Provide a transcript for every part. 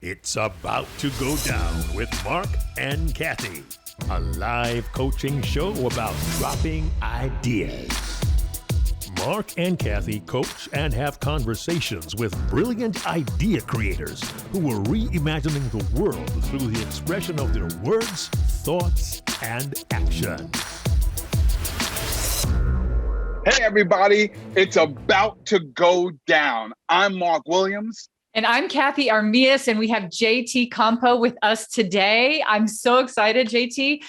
It's about to go down with Marc and Cathey, a live coaching show about dropping ideas. Marc and Cathey coach and have conversations with brilliant idea creators who are reimagining the world through the expression of their words, thoughts, and action. Hey everybody, it's about to go down. I'm Marc Williams. And I'm Cathey Armillas, and we have JTCompeau with us today. I'm so excited, JT.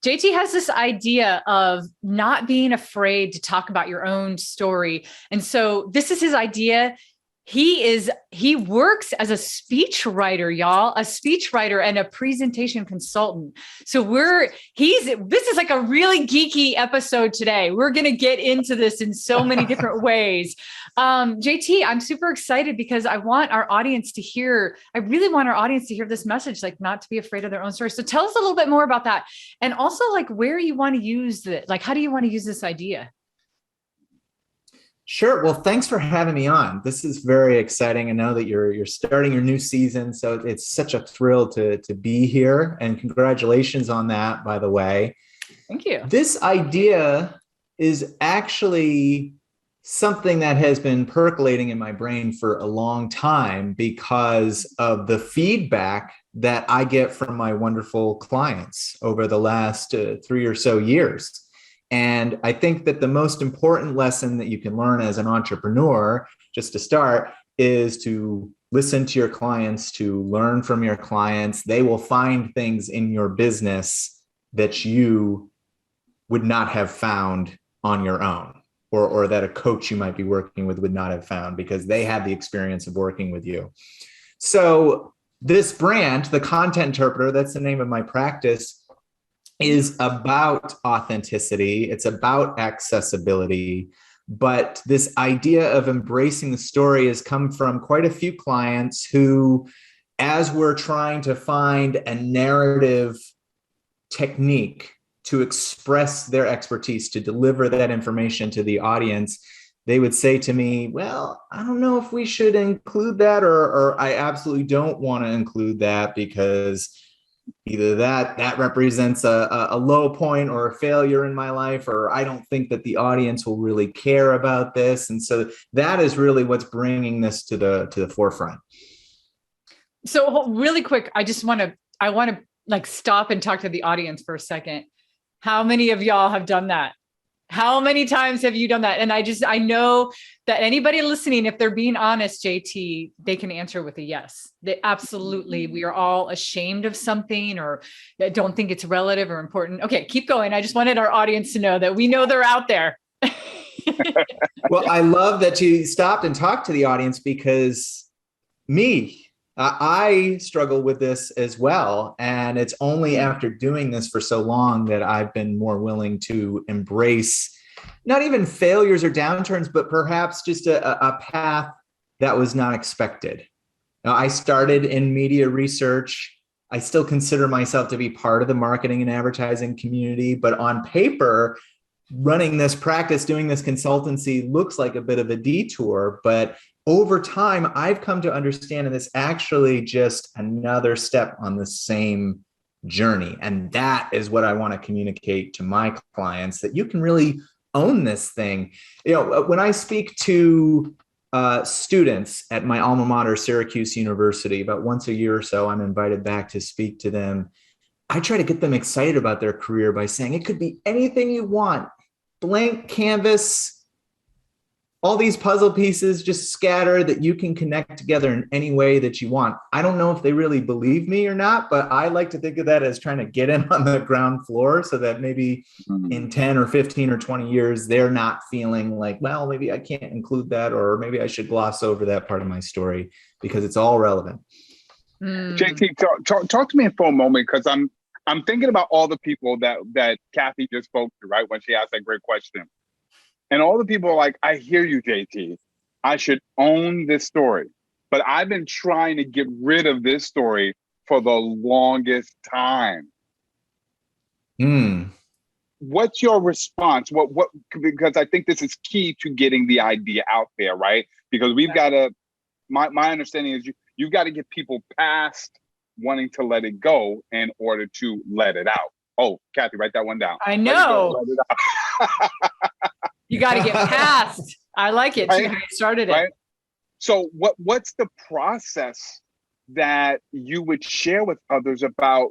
JT has this idea of not being afraid to talk about your own story. And so this is his idea. He works as a speechwriter, y'all, a speechwriter and a presentation consultant. So this is like a really geeky episode today. We're going to get into this in so many different ways. JT, I'm super excited because I really want our audience to hear this message, like not to be afraid of their own story. So tell us a little bit more about that. And also like where you want to use it. Like, how do you want to use this idea? Sure. Well, thanks for having me on. This is very exciting. I know that you're starting your new season, so it's such a thrill to be here. And congratulations on that, by the way. Thank you. This idea is actually something that has been percolating in my brain for a long time because of the feedback that I get from my wonderful clients over the last 3 or so years. And I think that the most important lesson that you can learn as an entrepreneur, just to start, is to listen to your clients, to learn from your clients. They will find things in your business that you would not have found on your own, or that a coach you might be working with would not have found because they had the experience of working with you. So this brand, the Content Interpreter, that's the name of my practice, is about authenticity. It's about accessibility. But this idea of embracing the story has come from quite a few clients who, as we're trying to find a narrative technique to express their expertise, to deliver that information to the audience, they would say to me, well, I don't know if we should include that, or I absolutely don't want to include that because either that represents a low point or a failure in my life, or I don't think that the audience will really care about this. And so that is really what's bringing this to the forefront. So really quick, I want to like stop and talk to the audience for a second. How many of y'all have done that? How many times have you done that? And I know that anybody listening, if they're being honest, JT, they can answer with a yes. They absolutely, we are all ashamed of something or don't think it's relative or important. Okay, keep going. I just wanted our audience to know that we know they're out there. Well, I love that you stopped and talked to the audience because I struggle with this as well. And it's only after doing this for so long that I've been more willing to embrace not even failures or downturns, but perhaps just a path that was not expected. Now, I started in media research. I still consider myself to be part of the marketing and advertising community, but on paper, running this practice, doing this consultancy looks like a bit of a detour, but over time, I've come to understand that it's actually just another step on the same journey. And that is what I want to communicate to my clients, that you can really own this thing. You know, when I speak to students at my alma mater, Syracuse University, about once a year or so, I'm invited back to speak to them. I try to get them excited about their career by saying it could be anything you want, blank canvas, all these puzzle pieces just scattered that you can connect together in any way that you want. I don't know if they really believe me or not, but I like to think of that as trying to get in on the ground floor so that maybe in 10 or 15 or 20 years, they're not feeling like, well, maybe I can't include that, or maybe I should gloss over that part of my story because it's all relevant. JT, talk to me for a moment, because I'm thinking about all the people that Cathey just spoke to, right, when she asked that great question. And all the people are like, I hear you, JT. I should own this story. But I've been trying to get rid of this story for the longest time. What's your response? What? Because I think this is key to getting the idea out there, right? Because we've got to, my understanding is You got to get people past wanting to let it go in order to let it out. Oh, Cathey, write that one down. I know. Let it out. You got to get past. I like it too. How you started it. Right? So what's the process that you would share with others about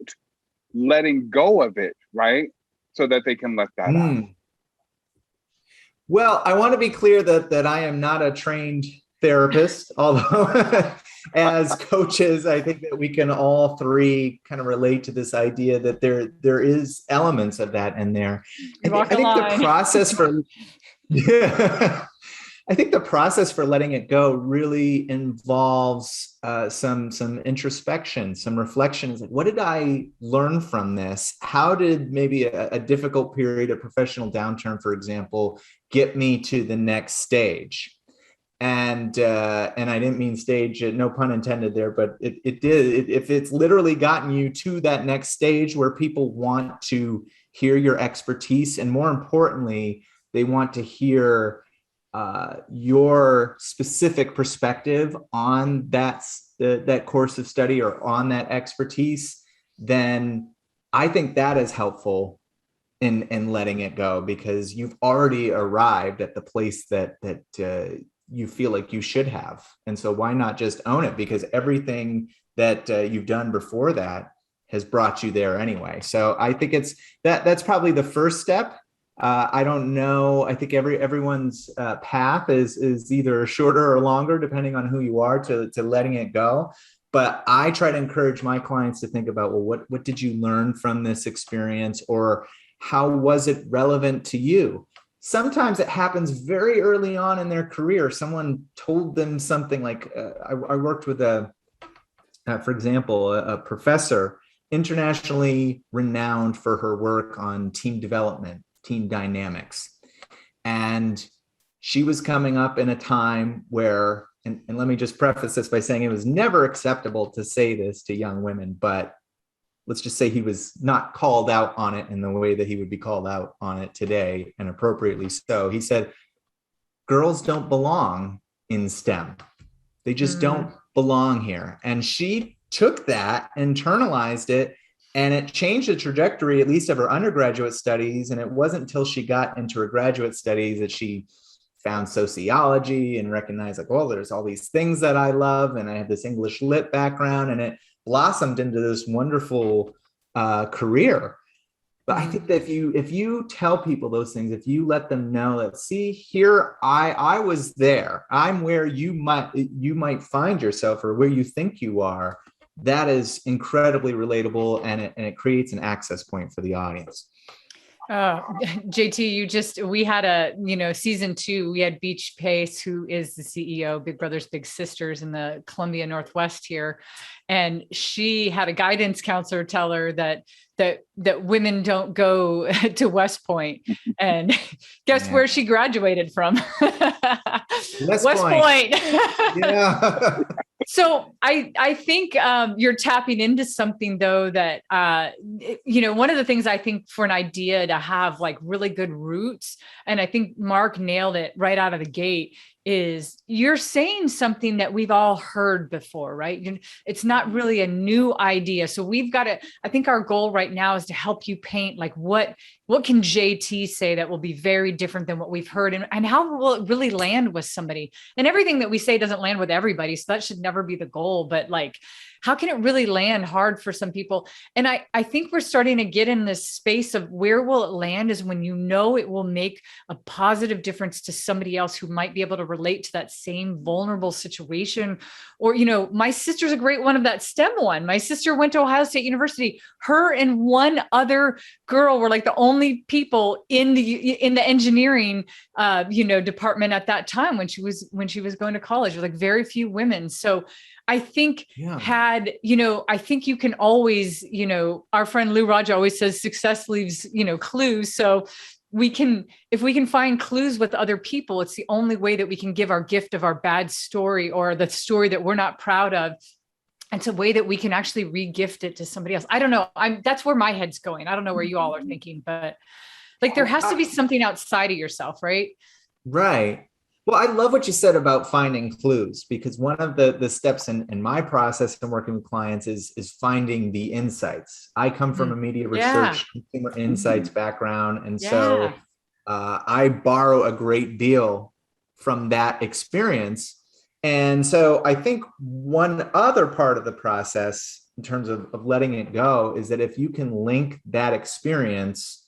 letting go of it, right? So that they can let that out. Well, I want to be clear that I am not a trained therapist, although as coaches, I think that we can all three kind of relate to this idea that there is elements of that in there. I think the process for I think the process for letting it go really involves some introspection, some reflections. Like, what did I learn from this? How did maybe a difficult period, a professional downturn, for example, get me to the next stage? And I didn't mean stage, no pun intended there, but it did. If it's literally gotten you to that next stage where people want to hear your expertise, and more importantly, they want to hear your specific perspective on that course of study or on that expertise, then I think that is helpful in letting it go, because you've already arrived at the place that you feel like you should have. And so why not just own it? Because everything that you've done before that has brought you there anyway. So I think that's probably the first step. I don't know. I think everyone's path is either shorter or longer, depending on who you are, to letting it go. But I try to encourage my clients to think about, well, what did you learn from this experience, or how was it relevant to you? Sometimes it happens very early on in their career. Someone told them something like, I worked with for example, a professor, internationally renowned for her work on team development, team dynamics. And she was coming up in a time where, and let me just preface this by saying it was never acceptable to say this to young women, but let's just say he was not called out on it in the way that he would be called out on it today, and appropriately so. He said, girls don't belong in STEM. They just don't belong here. And she took that, internalized it, and it changed the trajectory, at least of her undergraduate studies. And it wasn't until she got into her graduate studies that she found sociology and recognized, like, well, there's all these things that I love. And I have this English lit background, and it blossomed into this wonderful career. But I think that if you tell people those things, if you let them know that, see, here I was there, I'm where you might find yourself, or where you think you are, that is incredibly relatable, and it creates an access point for the audience. JT, we had season 2, we had Beach Pace, who is the CEO, Big Brothers Big Sisters in the Columbia Northwest here. And she had a guidance counselor tell her that women don't go to West Point. And guess where she graduated from? West Point. Yeah. So I think you're tapping into something, though, that, one of the things I think for an idea to have like really good roots, and I think Marc nailed it right out of the gate, is you're saying something that we've all heard before, right? It's not really a new idea. So we've got to, I think our goal right now is to help you paint like what can JT say that will be very different than what we've heard, and how will it really land with somebody? And everything that we say doesn't land with everybody, so that should never be the goal, but like, how can it really land hard for some people? And I think we're starting to get in this space of where will it land is when it will make a positive difference to somebody else who might be able to relate to that same vulnerable situation. Or, my sister's a great one of that STEM one. My sister went to Ohio State University. Her and one other girl were like the only people in the engineering, department at that time when she was going to college. There were like very few women. So I think I think you can always, our friend Lou Raja always says success leaves, clues. So if we can find clues with other people, it's the only way that we can give our gift of our bad story, or the story that we're not proud of. It's a way that we can actually re-gift it to somebody else. I don't know. That's where my head's going. I don't know where you all are thinking, but like there has to be something outside of yourself, right? Right. Well, I love what you said about finding clues, because one of the steps in my process and working with clients is finding the insights. I come from a media research, consumer insights background. And so I borrow a great deal from that experience. And so I think one other part of the process in terms of letting it go is that if you can link that experience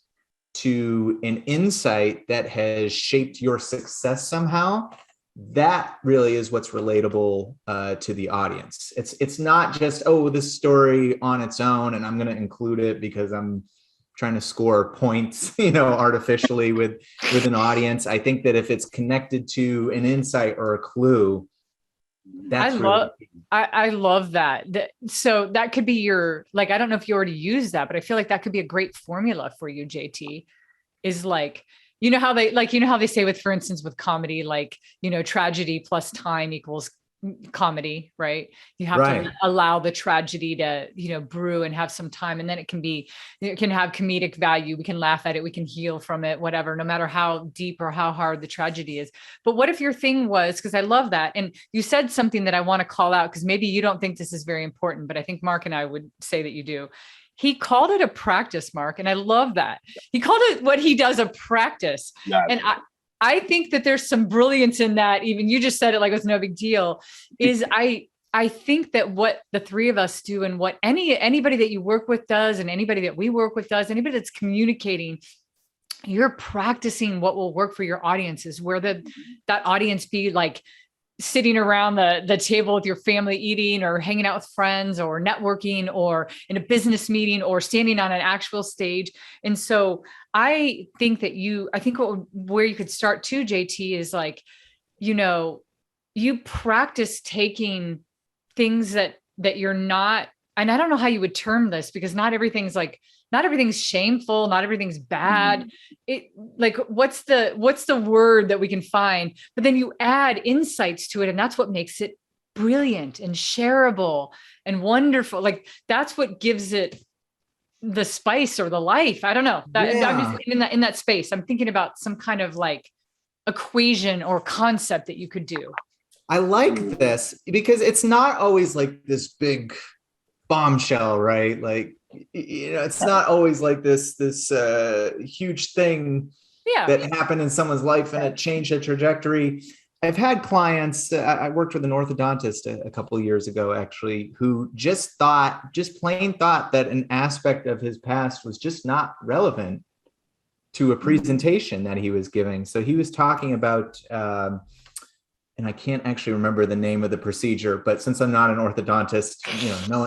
to an insight that has shaped your success somehow, that really is what's relatable to the audience. It's not just, oh, this story on its own, and I'm going to include it because I'm trying to score points, artificially with an audience. I think that if it's connected to an insight or a clue, that's I love that. So that could be your, like, I don't know if you already use that, but I feel like that could be a great formula for you, JT, is like, how they say with, for instance, with comedy, like, tragedy plus time equals comedy, right? You have to allow the tragedy to, brew and have some time. And then it can have comedic value. We can laugh at it. We can heal from it, whatever, no matter how deep or how hard the tragedy is. But what if your thing was, because I love that. And you said something that I want to call out, because maybe you don't think this is very important, but I think Marc and I would say that you do. He called it a practice, Marc. And I love that. He called it, what he does, a practice. Yes. And I think that there's some brilliance in that. Even you just said it like it was no big deal. Is I think that what the three of us do, and what anybody that you work with does, and anybody that we work with does, anybody that's communicating, you're practicing what will work for your audiences, where that audience be like sitting around the table with your family eating, or hanging out with friends, or networking, or in a business meeting, or standing on an actual stage. And so I think that where you could start too, JT, is like, you practice taking things that you're not, and I don't know how you would term this, because not everything's shameful, not everything's bad. It, like, what's the word that we can find? But then you add insights to it, and that's what makes it brilliant and shareable and wonderful. Like, that's what gives it the spice or the life. I don't know. I'm just in that space. I'm thinking about some kind of like equation or concept that you could do. I like this because it's not always like this big bombshell, right? Like, it's not always like this huge thing that happened in someone's life and it changed the trajectory. I've had clients, I worked with an orthodontist a couple of years ago, actually, who just plain thought that an aspect of his past was just not relevant to a presentation that he was giving. So he was talking about, and I can't actually remember the name of the procedure, but since I'm not an orthodontist, no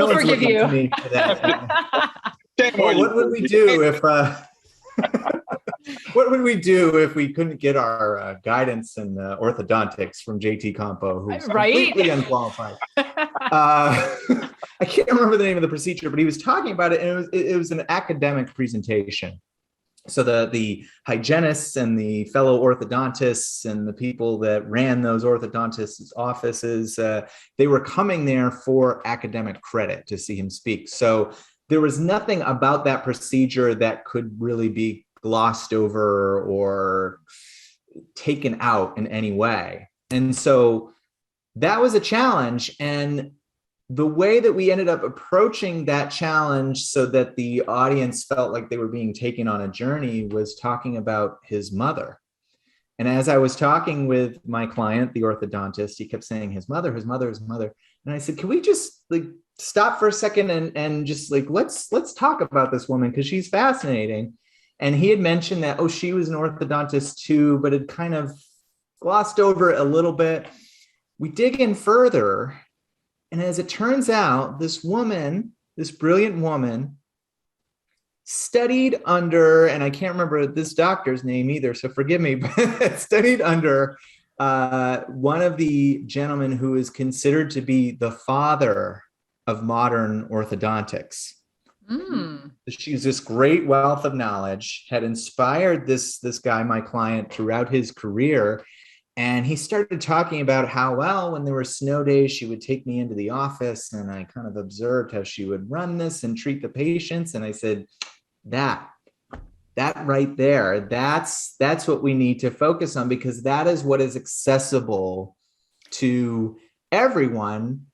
one's looking to me for that. What would we do if... What would we do if we couldn't get our guidance in orthodontics from TJCompeau, who's completely unqualified? I can't remember the name of the procedure, but he was talking about it, and it was an academic presentation. So the hygienists and the fellow orthodontists and the people that ran those orthodontists' offices, they were coming there for academic credit to see him speak. So there was nothing about that procedure that could really be glossed over or taken out in any way. And so that was a challenge. And the way that we ended up approaching that challenge so that the audience felt like they were being taken on a journey was talking about his mother. And as I was talking with my client, the orthodontist, he kept saying his mother, his mother, his mother. And I said, can we just stop for a second and just let's talk about this woman, because she's fascinating. And he had mentioned that, she was an orthodontist too, but had kind of glossed over it a little bit. We dig in further. And as it turns out, this brilliant woman, studied under, and I can't remember this doctor's name either, so forgive me, but studied under one of the gentlemen who is considered to be the father of modern orthodontics. She's this great wealth of knowledge, had inspired this guy, my client, throughout his career. And he started talking about how, when there were snow days, she would take me into the office, and I kind of observed how she would run this and treat the patients. And I said, that right there, that's what we need to focus on, because that is what is accessible to everyone.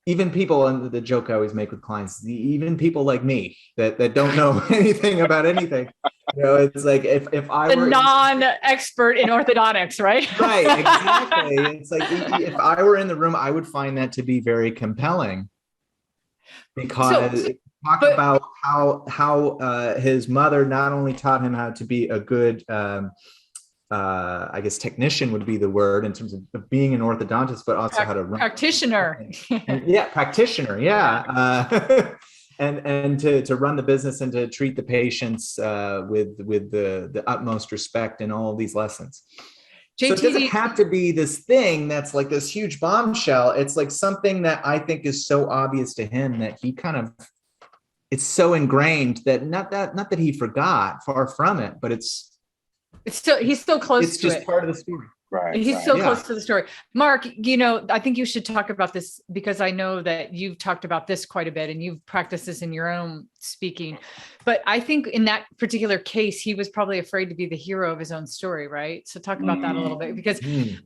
Even people, and the joke I always make with clients, even people like me that don't know anything about anything, it's like if I were a non-expert in orthodontics, right? Right, exactly. It's like if I were in the room, I would find that to be very compelling, because about how his mother not only taught him how to be a good I guess technician would be the word in terms of being an orthodontist, but also how to run practitioner. Practitioner. Yeah. And to run the business and to treat the patients with the utmost respect in all of these lessons. So it doesn't have to be this thing that's like this huge bombshell. It's like something that I think is so obvious to him that he kind of, it's so ingrained that not that he forgot, far from it, but he's still close to it. It's just part of the story. Right. He's so close to the story. Marc, I think you should talk about this, because I know that you've talked about this quite a bit and you've practiced this in your own speaking. But I think in that particular case, he was probably afraid to be the hero of his own story, right? So talk about that a little bit, because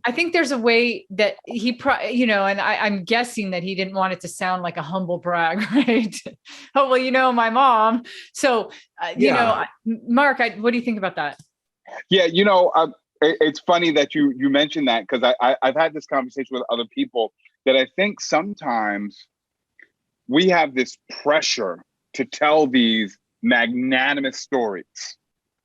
I think there's a way that he, and I'm guessing that he didn't want it to sound like a humble brag, right? Oh, well, my mom. So, Marc, what do you think about that? Yeah, it's funny that you mentioned that, because I've had this conversation with other people that I think sometimes we have this pressure to tell these magnanimous stories,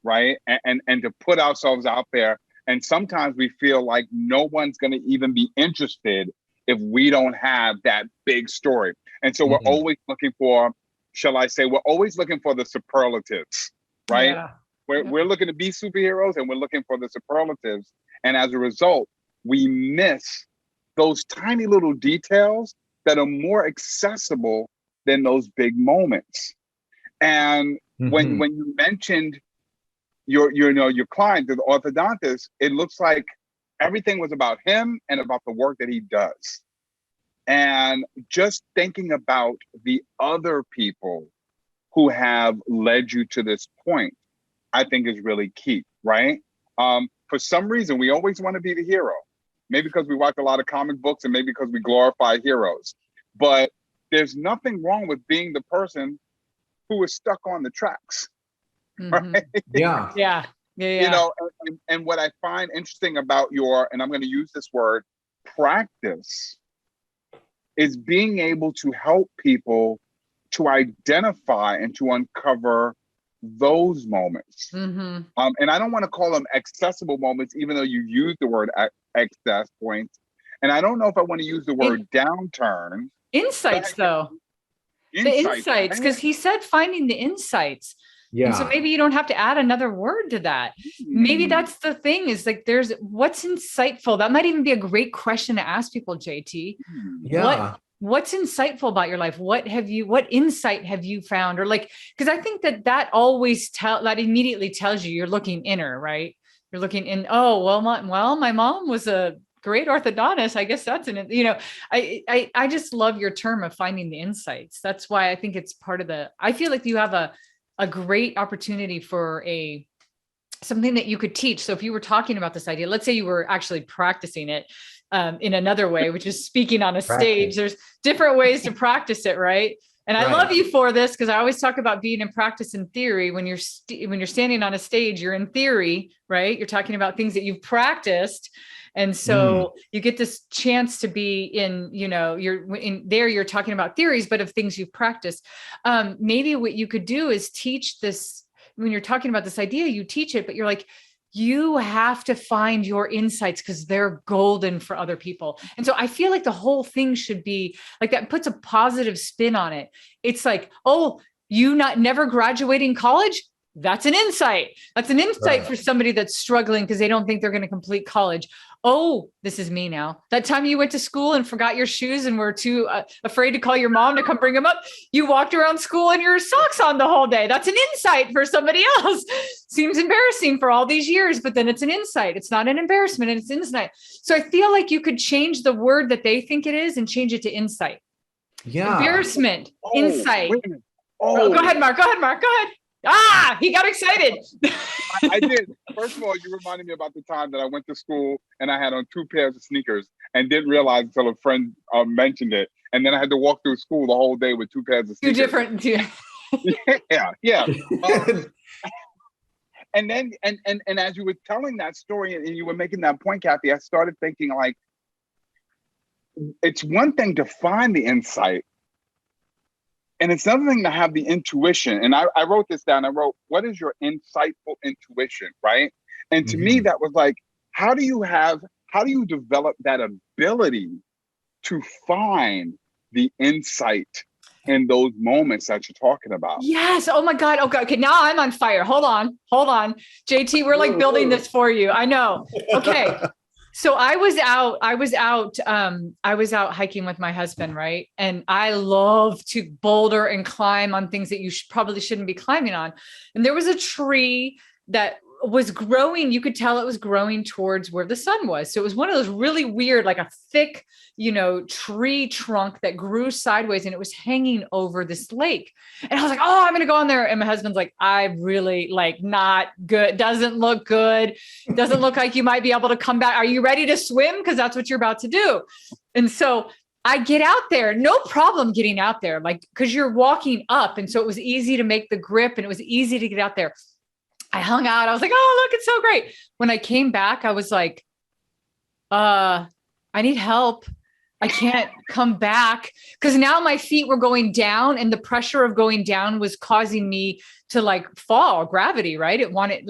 right? And to put ourselves out there. And sometimes we feel like no one's going to even be interested if we don't have that big story. And so we're always looking for, we're always looking for the superlatives, right? Yeah. We're looking to be superheroes, and we're looking for the superlatives. And as a result, we miss those tiny little details that are more accessible than those big moments. And when you mentioned your client, the orthodontist, it looks like everything was about him and about the work that he does. And just thinking about the other people who have led you to this point, I think is really key, right? For some reason, we always want to be the hero. Maybe because we watch a lot of comic books, and maybe because we glorify heroes. But there's nothing wrong with being the person who is stuck on the tracks, right? Yeah. And what I find interesting about and I'm going to use this word, practice, is being able to help people to identify and to uncover those moments. And I don't want to call them accessible moments, even though you use the word access points. And I don't know if I want to use the word downturn. Insights, though. The insights, because he said finding the insights. Yeah. And so maybe you don't have to add another word to that. Maybe that's the thing, is like, there's what's insightful. That might even be a great question to ask people, JT. Yeah. What's insightful about your life? What insight have you found? Or like, because I think that always that immediately tells you you're looking inner, right? You're looking in, my mom was a great orthodontist. I guess that's I just love your term of finding the insights. That's why I think it's part of I feel like you have a great opportunity for something that you could teach. So if you were talking about this idea, let's say you were actually practicing it, in another way, which is speaking on a stage. There's different ways to practice it, right? And I love you for this, because I always talk about being in practice in theory. When you're standing on a stage, you're in theory, right? You're talking about things that you've practiced. And so you get this chance to be you're talking about theories, but of things you've practiced. Maybe what you could do is teach this, when you're talking about this idea, you teach it, but you're like, you have to find your insights, because they're golden for other people. And so I feel like the whole thing should be like, that puts a positive spin on it. It's like, oh, you never graduating college? That's an insight. That's an insight for somebody that's struggling because they don't think they're going to complete college. Oh, this is me now. That time you went to school and forgot your shoes and were too afraid to call your mom to come bring them up. You walked around school in your socks on the whole day. That's an insight for somebody else. Seems embarrassing for all these years, but then it's an insight. It's not an embarrassment, and it's insight. So I feel like you could change the word that they think it is and change it to insight. Yeah. Embarrassment, insight. Oh, go ahead, Marc. Go ahead. He got excited. I did. First of all, you reminded me about the time that I went to school and I had on 2 pairs of sneakers and didn't realize until a friend mentioned it. And then I had to walk through school the whole day with 2 pairs of sneakers. Yeah. And then, and as you were telling that story and you were making that point, Cathey, I started thinking, like, it's one thing to find the insight, and it's another thing to have the intuition. And I wrote this down. I wrote, what is your insightful intuition, right? And to me, that was like, how do you develop that ability to find the insight in those moments that you're talking about? Yes. Oh my God. Okay. Now I'm on fire. Hold on. JT, we're like building this for you. I know. Okay. So I was out hiking with my husband, right? And I love to boulder and climb on things that you probably shouldn't be climbing on. And there was a tree that was growing. You could tell it was growing towards where the sun was. So it was one of those really weird, like a thick, tree trunk that grew sideways, and it was hanging over this lake. And I was like, oh, I'm going to go on there. And my husband's like, I really not good. Doesn't look good. Doesn't look like you might be able to come back. Are you ready to swim? Because that's what you're about to do. And so I get out there, no problem getting out there, because you're walking up. And so it was easy to make the grip and it was easy to get out there. I hung out. I was like, oh, look, it's so great. When I came back, I was like, I need help. I can't come back, because now my feet were going down and the pressure of going down was causing me to fall, gravity, right? It wanted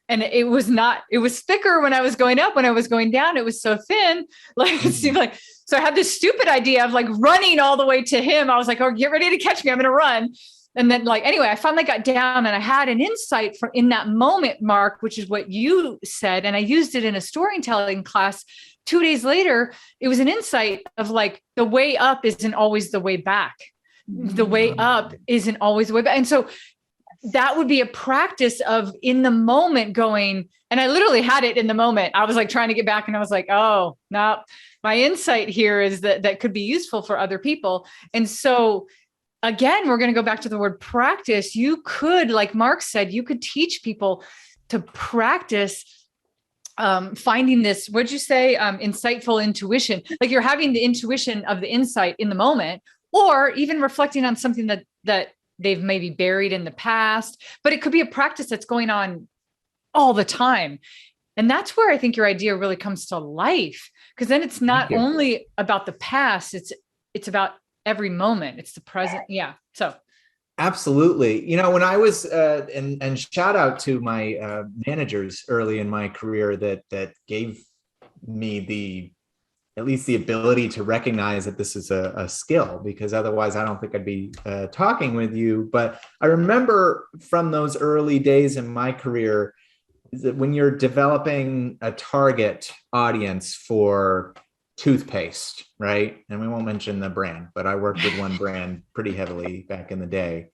and it was thicker when I was going up. When I was going down, it was so thin. It seemed so I had this stupid idea of running all the way to him. I was like, oh, get ready to catch me. I'm going to run. And then anyway, I finally got down and I had an insight in that moment, Marc, which is what you said. And I used it in a storytelling class 2 days later. It was an insight of the way up isn't always the way back. The way up isn't always the way back. And so that would be a practice of in the moment going, and I literally had it in the moment. I was trying to get back and I was like, oh, no, my insight here is that could be useful for other people. And so again, we're going to go back to the word practice. You could, like Marc said, you could teach people to practice finding this, what'd you say? Insightful intuition. You're having the intuition of the insight in the moment, or even reflecting on something that they've maybe buried in the past, but it could be a practice that's going on all the time. And that's where I think your idea really comes to life, because then it's not only about the past, it's about every moment. It's the present. Yeah. So. Absolutely. When I was, and shout out to my managers early in my career that gave me at least the ability to recognize that this is a skill, because otherwise I don't think I'd be talking with you. But I remember from those early days in my career that when you're developing a target audience for toothpaste, right? And we won't mention the brand, but I worked with one brand pretty heavily back in the day.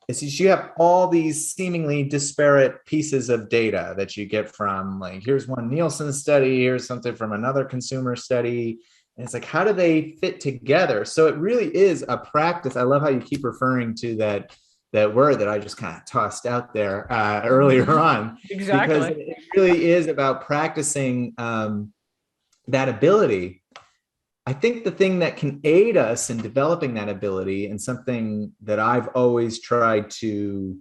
It's you have all these seemingly disparate pieces of data that you get from here's one Nielsen study, here's something from another consumer study. And it's how do they fit together? So it really is a practice. I love how you keep referring to that word that I just kind of tossed out there earlier on. Exactly. Because it really is about practicing that ability. I think the thing that can aid us in developing that ability, and something that I've always tried to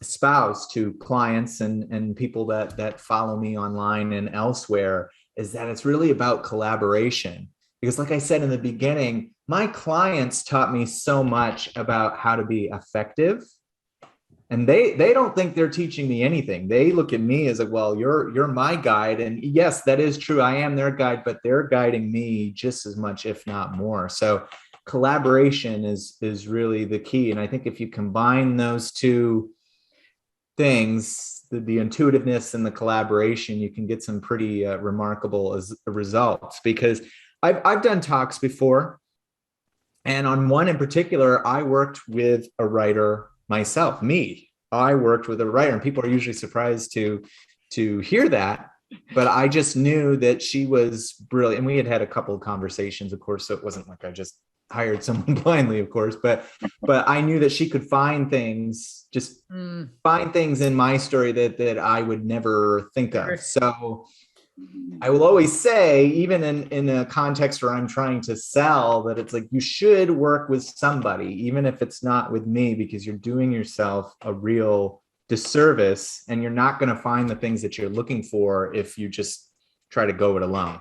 espouse to clients and people that follow me online and elsewhere, is that it's really about collaboration. Because like I said in the beginning, my clients taught me so much about how to be effective. And they don't think they're teaching me anything. They look at me as well, you're my guide. And yes, that is true. I am their guide, but they're guiding me just as much, if not more. So collaboration is really the key. And I think if you combine those two things, the intuitiveness and the collaboration, you can get some pretty remarkable results. Because I've done talks before. And on one in particular, I worked with a writer myself. I worked with a writer, and people are usually surprised to hear that, but I just knew that she was brilliant. And we had a couple of conversations, of course, so it wasn't like I just hired someone blindly, of course, but I knew that she could find things, find things in my story that I would never think of. So I will always say, even in a context where I'm trying to sell, that it's like, you should work with somebody, even if it's not with me, because you're doing yourself a real disservice, and you're not going to find the things that you're looking for if you just try to go it alone.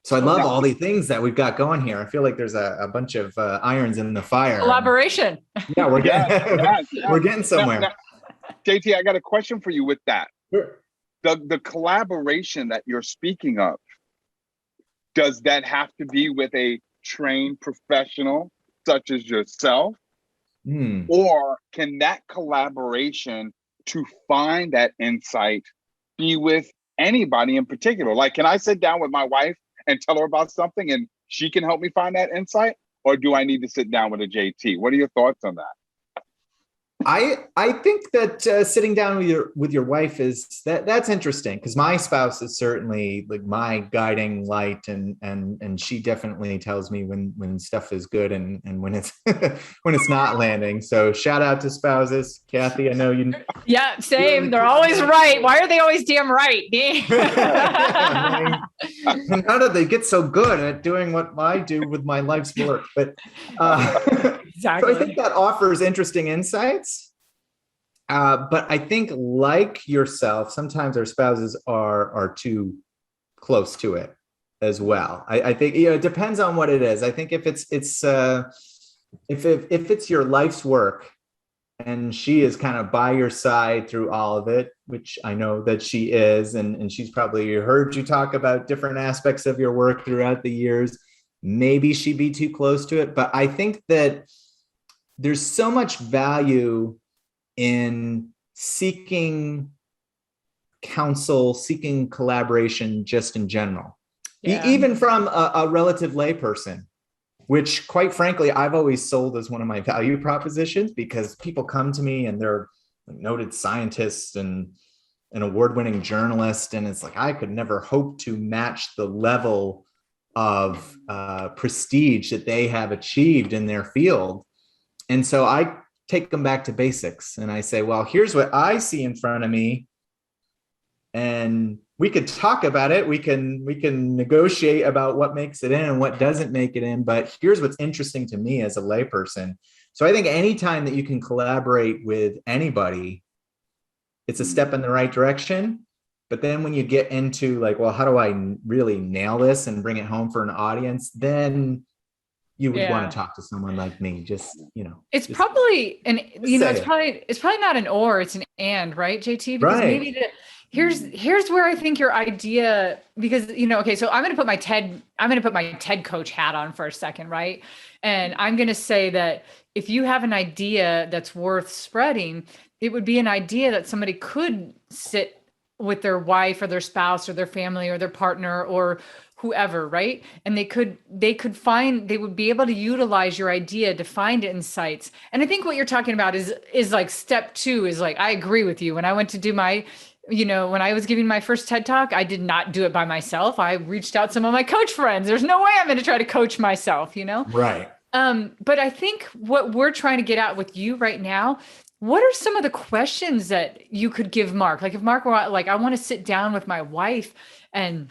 So I love all the things that we've got going here. I feel like there's a bunch of irons in the fire. Collaboration. Yeah, we're getting somewhere. Now, JT, I got a question for you with that. Sure. The collaboration that you're speaking of, does that have to be with a trained professional such as yourself? Or can that collaboration to find that insight be with anybody in particular? Like, can I sit down with my wife and tell her about something and she can help me find that insight? Or do I need to sit down with a JT? What are your thoughts on that? I think that sitting down with your wife that's interesting, because my spouse is certainly like my guiding light, and she definitely tells me when stuff is good and when it's when it's not landing. So shout out to spouses. Cathey, I know you. Yeah, same. They're always right. Why are they always damn right? And how do they get so good at doing what I do with my life's work? But exactly. So I think that offers interesting insights. But I think, like yourself, sometimes our spouses are too close to it as well. I think, it depends on what it is. I think if it's your life's work and she is kind of by your side through all of it, which I know that she is, and she's probably heard you talk about different aspects of your work throughout the years, maybe she'd be too close to it. But I think that there's so much value in seeking counsel, seeking collaboration just in general, even from a relative layperson, which quite frankly, I've always sold as one of my value propositions, because people come to me and they're noted scientists and an award-winning journalist. And it's like, I could never hope to match the level of prestige that they have achieved in their field. And so I take them back to basics and I say, well, here's what I see in front of me. And we could talk about it. We can negotiate about what makes it in and what doesn't make it in. But here's what's interesting to me as a layperson. So I think anytime that you can collaborate with anybody, it's a step in the right direction. But then when you get into like, well, how do I really nail this and bring it home for an audience? Then you would want to talk to someone like me. It's probably it's probably not an or, it's an and, right, JT? Because maybe here's where I think your idea, because so I'm going to put my TED coach hat on for a second, right? And I'm going to say that if you have an idea that's worth spreading, it would be an idea that somebody could sit with their wife or their spouse or their family or their partner or whoever, right? And they would be able to utilize your idea to find insights. And I think what you're talking about is like step 2 is like, I agree with you. When I went to do my, when I was giving my first TED Talk, I did not do it by myself. I reached out to some of my coach friends. There's no way I'm going to try to coach myself, Right. But I think what we're trying to get at with you right now, what are some of the questions that you could give Marc? Like if Marc were like, I want to sit down with my wife and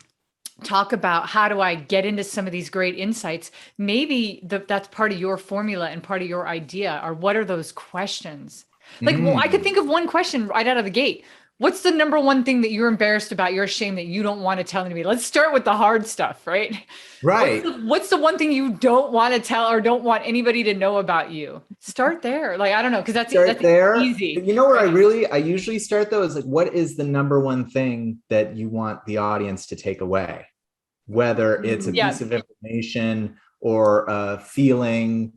talk about how do I get into some of these great insights, maybe that's part of your formula and part of your idea, or what are those questions? Like, well, I could think of one question right out of the gate. What's the number one thing that you're embarrassed about, you're ashamed that you don't want to tell anybody? Let's start with the hard stuff, right? Right. What's the one thing you don't want to tell or don't want anybody to know about you? Start there. Like, I don't know, because that's easy. Where I usually start though is like, what is the number one thing that you want the audience to take away? Whether it's a piece of information or a feeling.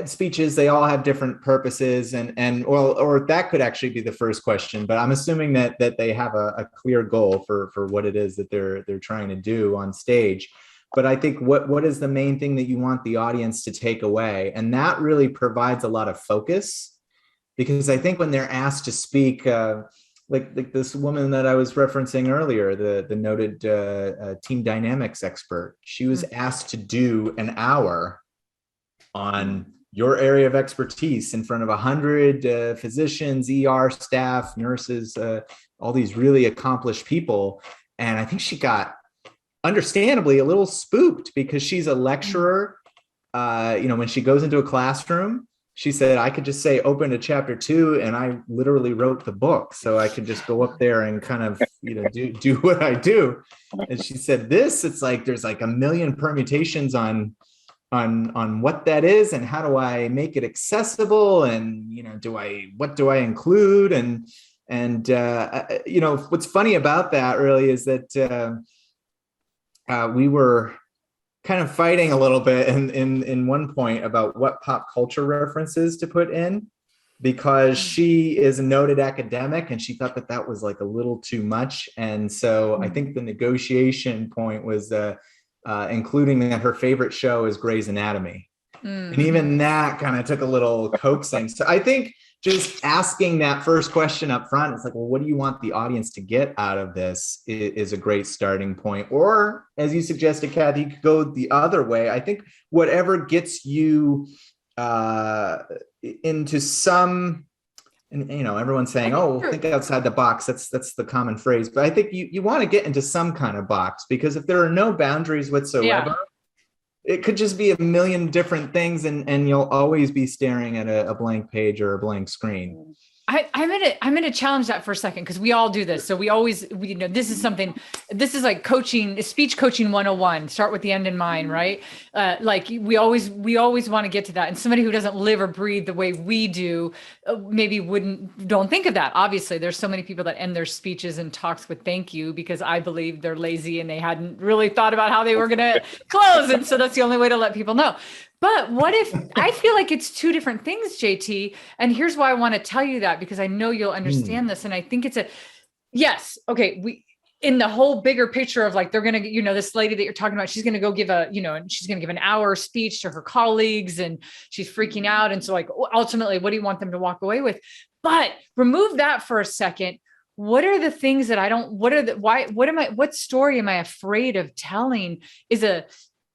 Speeches, they all have different purposes, or that could actually be the first question, but I'm assuming that they have a clear goal for what it is that they're trying to do on stage. But I think what is the main thing that you want the audience to take away? And that really provides a lot of focus, because I think when they're asked to speak, like this woman that I was referencing earlier, the noted team dynamics expert. She was asked to do an hour on your area of expertise in front of 100 physicians, ER staff, nurses, all these really accomplished people. And I think she got, understandably, a little spooked because she's a lecturer. When she goes into a classroom, she said, I could just say, open to chapter 2, and I literally wrote the book. So I could just go up there and kind of, do what I do. And she said, it's like, there's like a million permutations on what that is and how do I make it accessible, and what do I include, and what's funny about that really is that we were kind of fighting a little bit in one point about what pop culture references to put in, because she is a noted academic and she thought that was like a little too much. And so I think the negotiation point was including that her favorite show is Grey's Anatomy. And even that kind of took a little coaxing. So I think just asking that first question up front, it's like, well, what do you want the audience to get out of this is a great starting point. Or as you suggested, Cathey, you could go the other way. I think whatever gets you into some, and everyone's saying, oh, think outside the box. That's the common phrase. But I think you want to get into some kind of box, because if there are no boundaries whatsoever, it could just be a million different things, and you'll always be staring at a blank page or a blank screen. I'm gonna challenge that for a second, because we all do this. So this is like coaching, speech coaching 101. Start with the end in mind, right? Like we always want to get to that. And somebody who doesn't live or breathe the way we do, maybe don't think of that. Obviously, there's so many people that end their speeches and talks with thank you, because I believe they're lazy and they hadn't really thought about how they were gonna close. And so that's the only way to let people know. But what if I feel like it's two different things, JT? And here's why I want to tell you that, because I know you'll understand this. And I think it's yes. Okay. In the whole bigger picture of like, they're going to, this lady that you're talking about, she's going to go give she's going to give an hour speech to her colleagues, and she's freaking out. And so like, ultimately, what do you want them to walk away with? But remove that for a second. What are the things that what story am I afraid of telling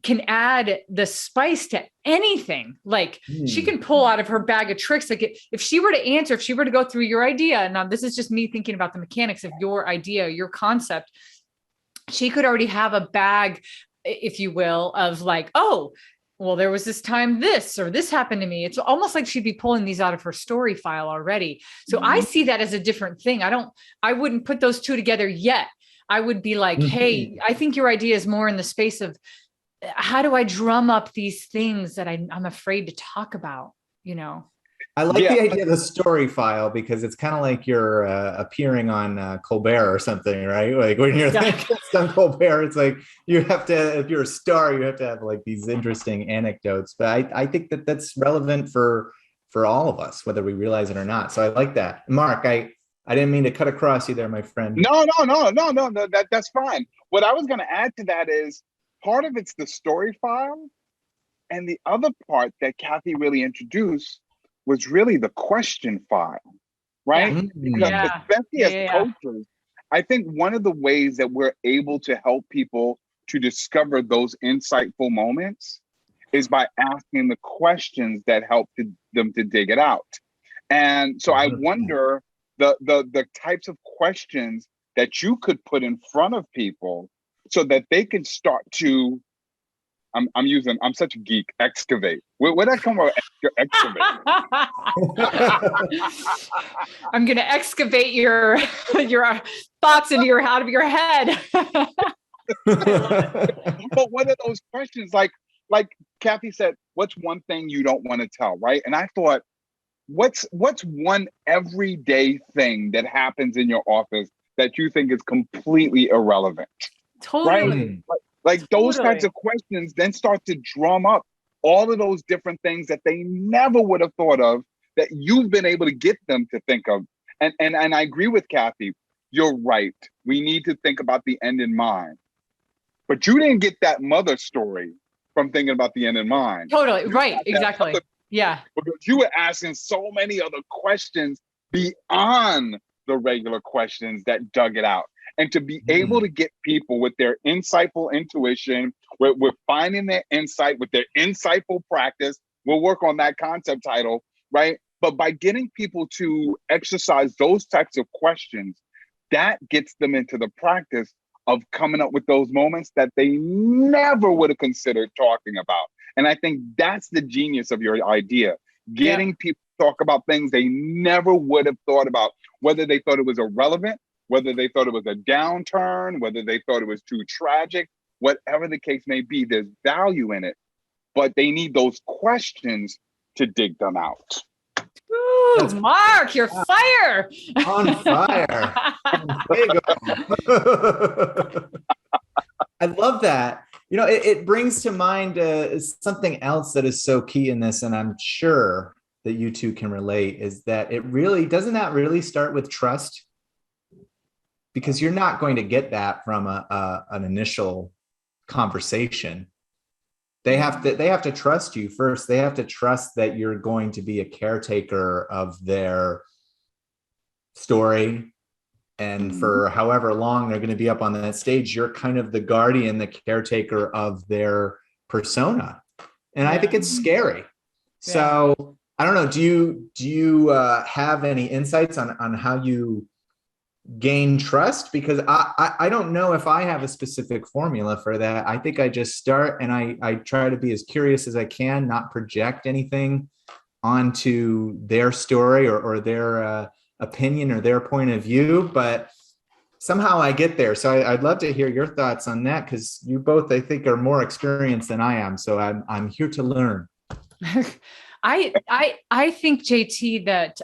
can add the spice to anything? Like she can pull out of her bag of tricks. Like if she were to go through your idea, now this is just me thinking about the mechanics of your idea, your concept, she could already have a bag, if you will, of like, oh, well, there was this time this happened to me. It's almost like she'd be pulling these out of her story file already. So I see that as a different thing. I wouldn't put those two together yet. I would be like, hey, I think your idea is more in the space of, how do I drum up these things that I'm afraid to talk about? I like the idea of the story file, because it's kind of like you're appearing on Colbert or something, right? Like when you're thinking on Colbert, it's like you have to, if you're a star, you have to have like these interesting anecdotes. But I think that's relevant for all of us, whether we realize it or not. So I like that. Marc, I didn't mean to cut across you there, my friend. No, that's fine. What I was going to add to that is, part of it's the story file, and the other part that Cathey really introduced was really the question file, right? Because especially as coaches, I think one of the ways that we're able to help people to discover those insightful moments is by asking the questions that help them to dig it out. And so I wonder the types of questions that you could put in front of people so that they can start to, I'm such a geek, excavate. Where'd I come from? Excavate. I'm going to excavate your thoughts out of your head. But what are those questions? Like Cathey said, what's one thing you don't want to tell, right? And I thought, what's one everyday thing that happens in your office that you think is completely irrelevant? Totally. Right? Like those types of questions then start to drum up all of those different things that they never would have thought of, that you've been able to get them to think of. And I agree with Cathey. You're right. We need to think about the end in mind. But you didn't get that mother story from thinking about the end in mind. Totally. Right. Exactly. Yeah. Because you were asking so many other questions beyond the regular questions that dug it out. And to be able to get people with their insightful intuition, with finding their insight, with their insightful practice, we'll work on that concept title, right? But by getting people to exercise those types of questions, that gets them into the practice of coming up with those moments that they never would have considered talking about. And I think that's the genius of your idea, getting people to talk about things they never would have thought about, whether they thought it was irrelevant, whether they thought it was a downturn, whether they thought it was too tragic, whatever the case may be, there's value in it, but they need those questions to dig them out. Ooh, Marc, you're fire. On fire. I love that. You know, it brings to mind something else that is so key in this, and I'm sure that you two can relate, is that doesn't that really start with trust? Because you're not going to get that from an initial conversation. They have to trust you first. They have to trust that you're going to be a caretaker of their story. And for however long they're going to be up on that stage, you're kind of the guardian, the caretaker of their persona. And I think it's scary. Yeah. So I don't know, do you have any insights on how you gain trust? Because I don't know if I have a specific formula for that. I think I just start and I try to be as curious as I can, not project anything onto their story or their opinion or their point of view, but somehow I get there. So I'd love to hear your thoughts on that, because you both, I think, are more experienced than I am. So I'm here to learn. I think, JT, that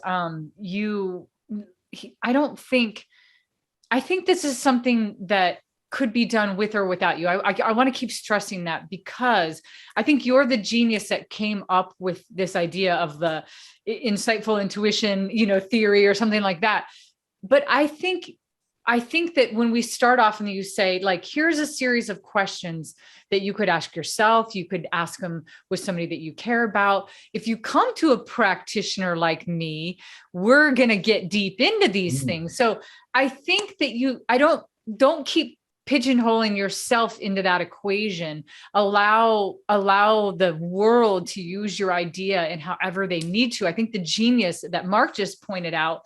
I think this is something that could be done with or without you. I want to keep stressing that, because I think you're the genius that came up with this idea of the insightful intuition, theory or something like that. But I think that when we start off and you say, like, here's a series of questions that you could ask yourself, you could ask them with somebody that you care about. If you come to a practitioner like me, we're going to get deep into these things. So I think that don't keep pigeonholing yourself into that equation. Allow the world to use your idea and however they need to. I think the genius that Marc just pointed out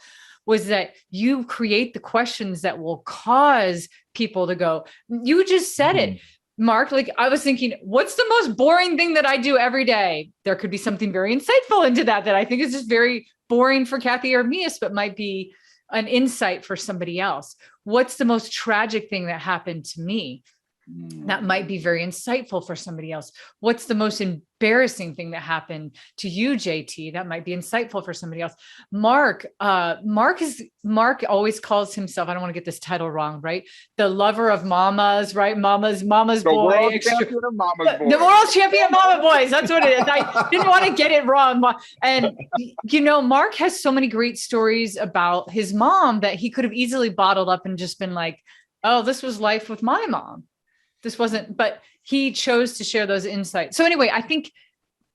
was that you create the questions that will cause people to go. You just said it, Marc. Like, I was thinking, what's the most boring thing that I do every day? There could be something very insightful into that I think is just very boring for Cathey Armillas, but might be an insight for somebody else. What's the most tragic thing that happened to me? That might be very insightful for somebody else. What's the most embarrassing thing that happened to you, JT? That might be insightful for somebody else. Marc always calls himself, I don't want to get this title wrong, right? The lover of mamas, right? Mama's the boy. World champion of mama's boy. The world champion of mama boys. That's what it is. I didn't want to get it wrong. And, Marc has so many great stories about his mom that he could have easily bottled up and just been like, oh, this was life with my mom. This wasn't, but he chose to share those insights. So anyway, I think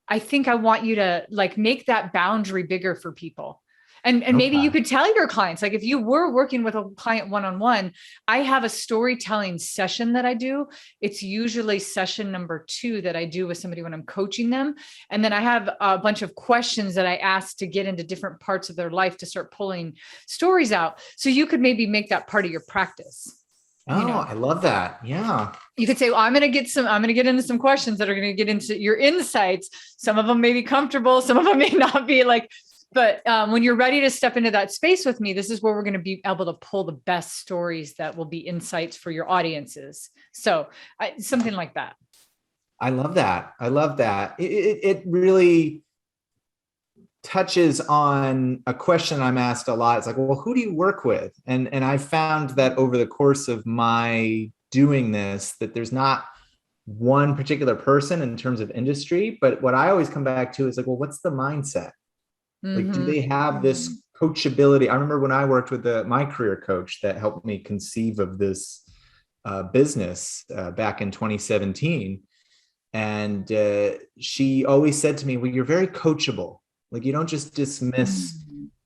I want you to make that boundary bigger for people. And maybe you could tell your clients, like, if you were working with a client one-on-one, I have a storytelling session that I do. It's usually session number 2 that I do with somebody when I'm coaching them. And then I have a bunch of questions that I ask to get into different parts of their life to start pulling stories out. So you could maybe make that part of your practice. Oh, I love that. Yeah. You could say, well, I'm going to get into some questions that are going to get into your insights. Some of them may be comfortable. Some of them may not be, but when you're ready to step into that space with me, this is where we're going to be able to pull the best stories that will be insights for your audiences. So something like that. I love that. It really touches on a question I'm asked a lot. It's like, well, who do you work with? And I found that over the course of my doing this, that there's not one particular person in terms of industry, but what I always come back to is like, well, what's the mindset? Like, do they have this coachability? I remember when I worked with my career coach that helped me conceive of this business back in 2017. And she always said to me, well, you're very coachable. Like, you don't just dismiss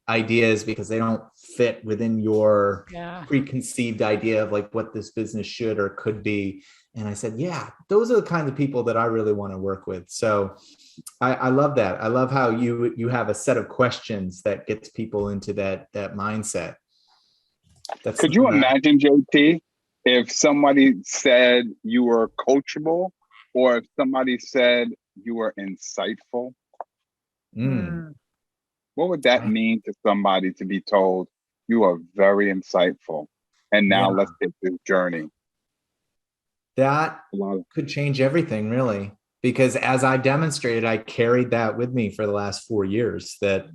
ideas because they don't fit within your Yeah. preconceived idea of like what this business should or could be. And I said, yeah, those are the kinds of people that I really want to work with. So I love that. I love how you have a set of questions that gets people into that mindset. Could you imagine, JT, if somebody said you were coachable, or if somebody said you were insightful? What would that mean to somebody to be told you are very insightful, and now let's take this journey? That could change everything, really, because as I demonstrated, I carried that with me for the last 4 years, that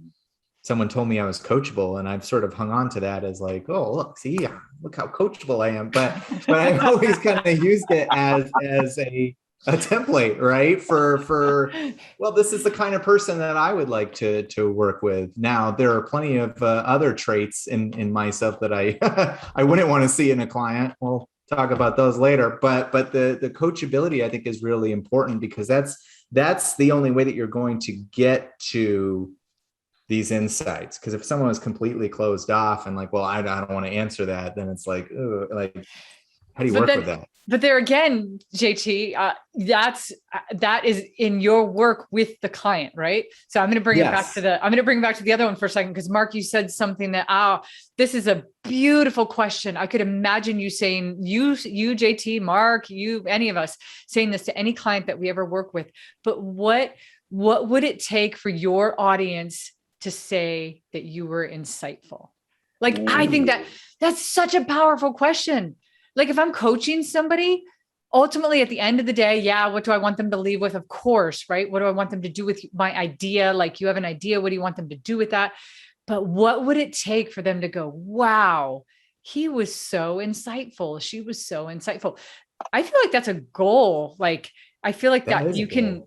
someone told me I was coachable, and I've sort of hung on to that as like, oh, look how coachable I am. But I always kind of used it as a template, right? For well, this is the kind of person that I would like to work with. Now, there are plenty of other traits in myself that I wouldn't want to see in a client. We'll talk about those later. But the coachability, I think, is really important, because that's the only way that you're going to get to these insights. Because if someone is completely closed off and like, well, I don't want to answer that, then it's like, how do you work with that? But there again, JT, that is in your work with the client, right? So I'm going to bring it back to the other one for a second, because Marc, you said something that, this is a beautiful question. I could imagine you saying, you JT, Marc, you, any of us saying this to any client that we ever work with. But what would it take for your audience to say that you were insightful? Like, I think that's such a powerful question. Like, if I'm coaching somebody, ultimately at the end of the day, what do I want them to leave with? Of course, right? What do I want them to do with my idea? Like, you have an idea. What do you want them to do with that? But what would it take for them to go, wow, he was so insightful. She was so insightful. I feel like that's a goal. Like, I feel like that you can,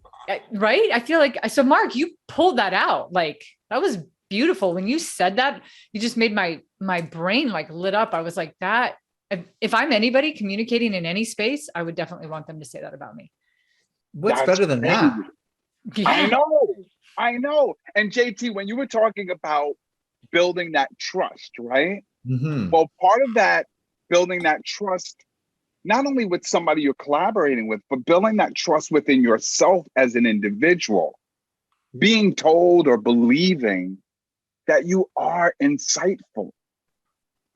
right? I feel like, so Marc, you pulled that out. Like, that was beautiful. When you said that, you just made my brain like lit up. I was like, that, if I'm anybody communicating in any space, I would definitely want them to say that about me. What's better than that? Yeah. I know. And JT, when you were talking about building that trust, right? Mm-hmm. Well, part of that, building that trust, not only with somebody you're collaborating with, but building that trust within yourself as an individual, being told or believing that you are insightful,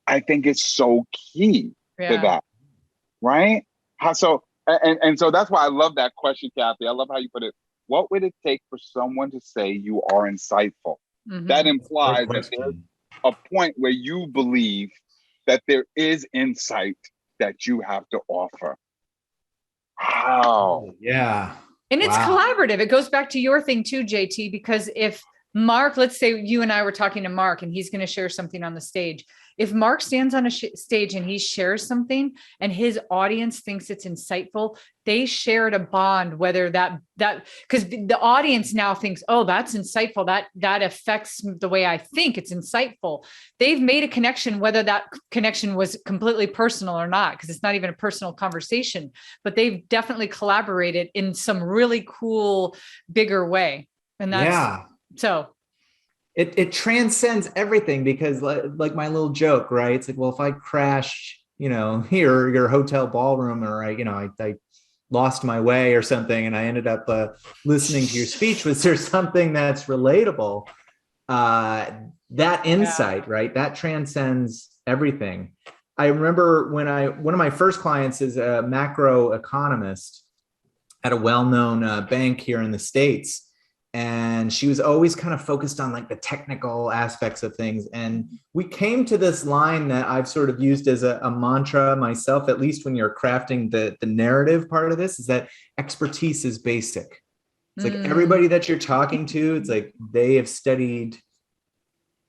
I think it's so key to that, right? So that's why I love that question, Cathey. I love how you put it. What would it take for someone to say you are insightful? Mm-hmm. That implies that there's a point where you believe that there is insight that you have to offer. Wow. Yeah. And it's collaborative. It goes back to your thing too, JT, because if Marc, let's say you and I were talking to Marc and he's going to share something on the stage. If Marc stands on a stage and he shares something and his audience thinks it's insightful, they shared a bond, whether that, because the audience now thinks, oh, that's insightful. That affects the way I think. It's insightful. They've made a connection, whether that connection was completely personal or not, because it's not even a personal conversation, but they've definitely collaborated in some really cool, bigger way. And that's, so it transcends everything, because like my little joke, right? It's like, well, if I crash, here, your hotel ballroom, or I lost my way or something, and I ended up listening to your speech, was there something that's relatable? That insight, right? That transcends everything. I remember one of my first clients is a macroeconomist at a well-known bank here in the States. And she was always kind of focused on like the technical aspects of things. And we came to this line that I've sort of used as a mantra myself, at least when you're crafting the narrative part of this, is that expertise is basic. It's like everybody that you're talking to, it's like they have studied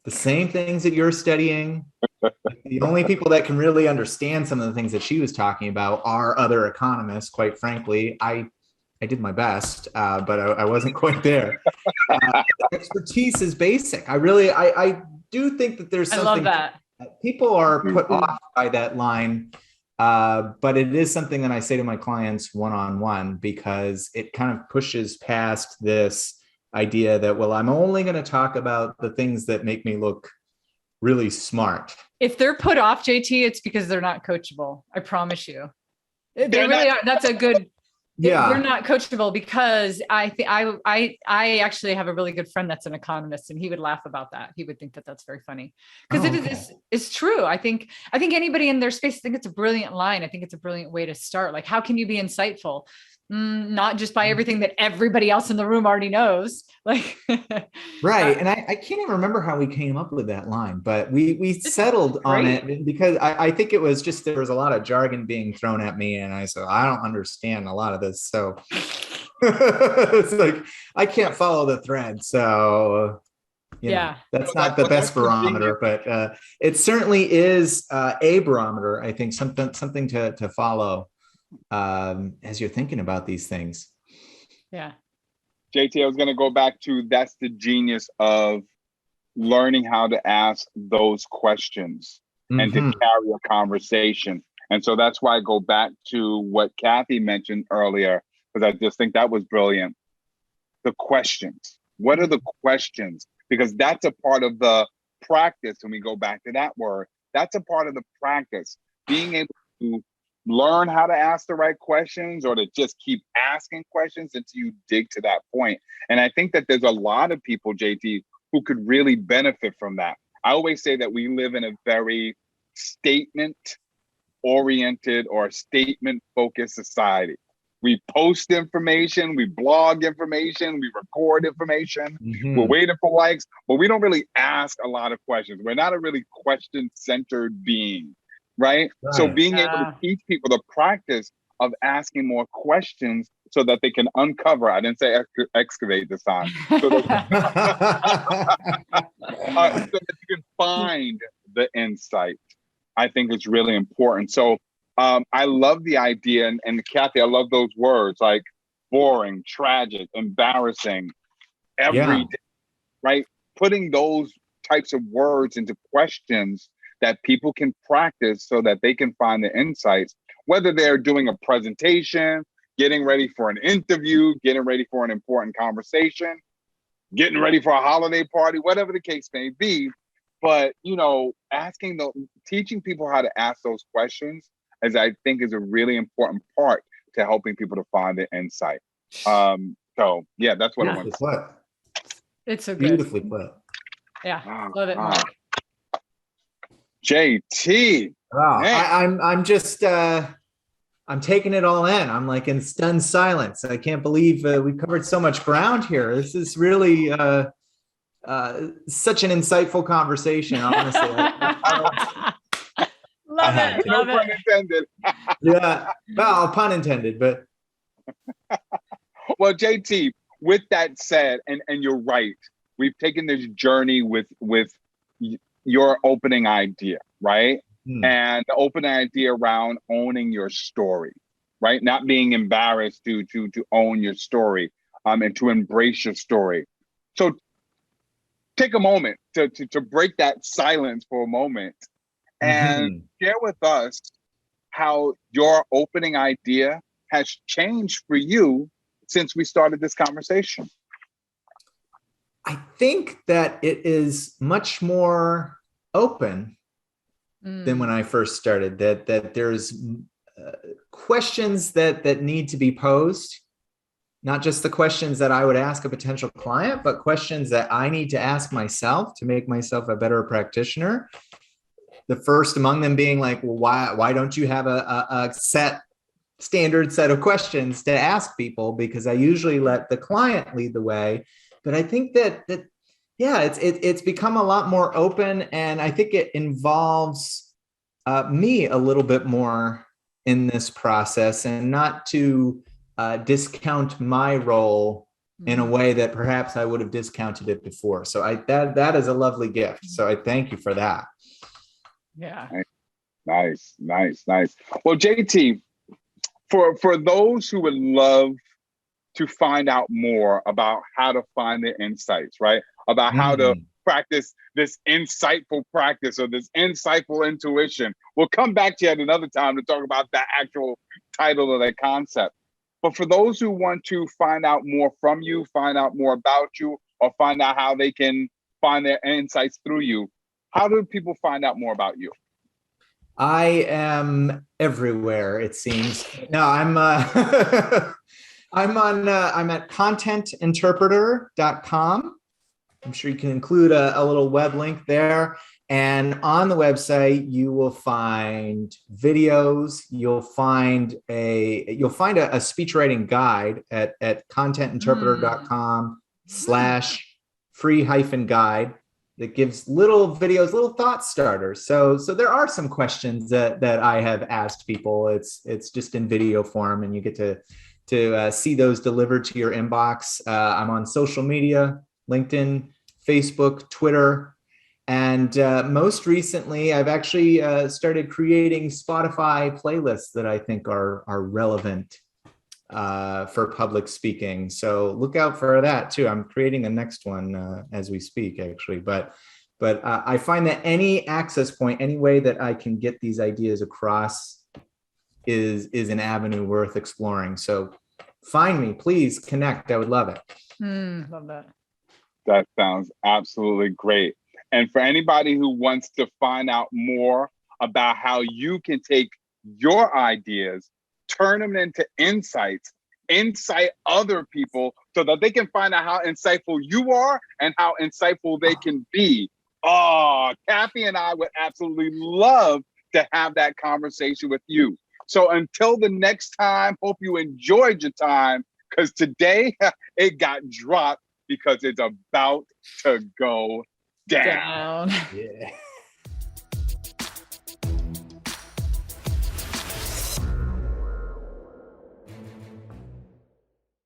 the same things that you're studying. The only people that can really understand some of the things that she was talking about are other economists, quite frankly. I did my best, but I wasn't quite there. Expertise is basic. I do think that there's something. I love that. People are put off by that line, but it is something that I say to my clients one-on-one, because it kind of pushes past this idea that, well, I'm only going to talk about the things that make me look really smart. If they're put off, JT, it's because they're not coachable. I promise you. They really are. That's a good. Yeah. They're not coachable, because I actually have a really good friend that's an economist, and he would laugh about that. He would think that that's very funny, because it's true. I think anybody in their space, I think it's a brilliant line. I think it's a brilliant way to start. Like, how can you be insightful? Not just by everything that everybody else in the room already knows. Like, right. And I can't even remember how we came up with that line, but we settled on it because I think it was just, there was a lot of jargon being thrown at me. And I said, I don't understand a lot of this. So it's like, I can't follow the thread. So that's not the best barometer, but it certainly is a barometer. I think something to follow as you're thinking about these things. Yeah. JT, I was going to go back to, that's the genius of learning how to ask those questions and to carry a conversation. And so that's why I go back to what Cathey mentioned earlier, because I just think that was brilliant. The questions. What are the questions? Because that's a part of the practice. When we go back to that word, that's a part of the practice. Being able to learn how to ask the right questions, or to just keep asking questions until you dig to that point. And I think that there's a lot of people, JT, who could really benefit from that. I always say that we live in a very statement-oriented or statement-focused society. We post information, we blog information, we record information, we're waiting for likes, but we don't really ask a lot of questions. We're not a really question-centered being. Right? So being able to teach people the practice of asking more questions so that they can uncover, I didn't say excavate this time, so that you can find the insight, I think is really important. So I love the idea, and Cathey, I love those words like boring, tragic, embarrassing, every day, right? Putting those types of words into questions that people can practice so that they can find the insights, whether they're doing a presentation, getting ready for an interview, getting ready for an important conversation, getting ready for a holiday party, whatever the case may be. But, teaching people how to ask those questions, as I think is a really important part to helping people to find the insight. So yeah, that's what I want to say. It's so good. Beautifully put. Yeah, love it, Marc. JT. Wow. I'm just I'm taking it all in. I'm like in stunned silence. I can't believe we covered so much ground here. This is really such an insightful conversation, honestly. Love it. No pun intended. Yeah. Well, pun intended, but well, JT, with that said, and you're right, we've taken this journey with your opening idea, right? And the opening idea around owning your story, right? Not being embarrassed to own your story, and to embrace your story. So take a moment to break that silence for a moment and share with us how your opening idea has changed for you since we started this conversation. I think that it is much more open than when I first started, that there's questions that need to be posed, not just the questions that I would ask a potential client, but questions that I need to ask myself to make myself a better practitioner. The first among them being like, well, why don't you have a standard set of questions to ask people? Because I usually let the client lead the way. But I think that it's become a lot more open, and I think it involves me a little bit more in this process, and not to discount my role in a way that perhaps I would have discounted it before. So that is a lovely gift. So I thank you for that. Yeah. Nice. Well, JT, for those who would love to find out more about how to find the insights, right? About how to practice this insightful practice or this insightful intuition. We'll come back to you at another time to talk about that actual title of that concept. But for those who want to find out more from you, find out more about you, or find out how they can find their insights through you, how do people find out more about you? I am everywhere, it seems. No, I'm I'm at contentinterpreter.com. I'm sure you can include a little web link there. And on the website, you will find videos. You'll find a speech writing guide at contentinterpreter.com/free-guide that gives little videos, little thought starters. So there are some questions that I have asked people. It's just in video form, and you get to see those delivered to your inbox. I'm on social media, LinkedIn, Facebook, Twitter. And most recently, I've actually started creating Spotify playlists that I think are relevant for public speaking. So look out for that too. I'm creating the next one as we speak, actually. But I find that any access point, any way that I can get these ideas across is an avenue worth exploring. So find me, please connect. I would love it. Love that. That sounds absolutely great. And for anybody who wants to find out more about how you can take your ideas, turn them into insights, incite other people so that they can find out how insightful you are and how insightful they can be. Oh, Cathey and I would absolutely love to have that conversation with you. So until the next time, hope you enjoyed your time, because today it got dropped because it's about to go down. Yeah.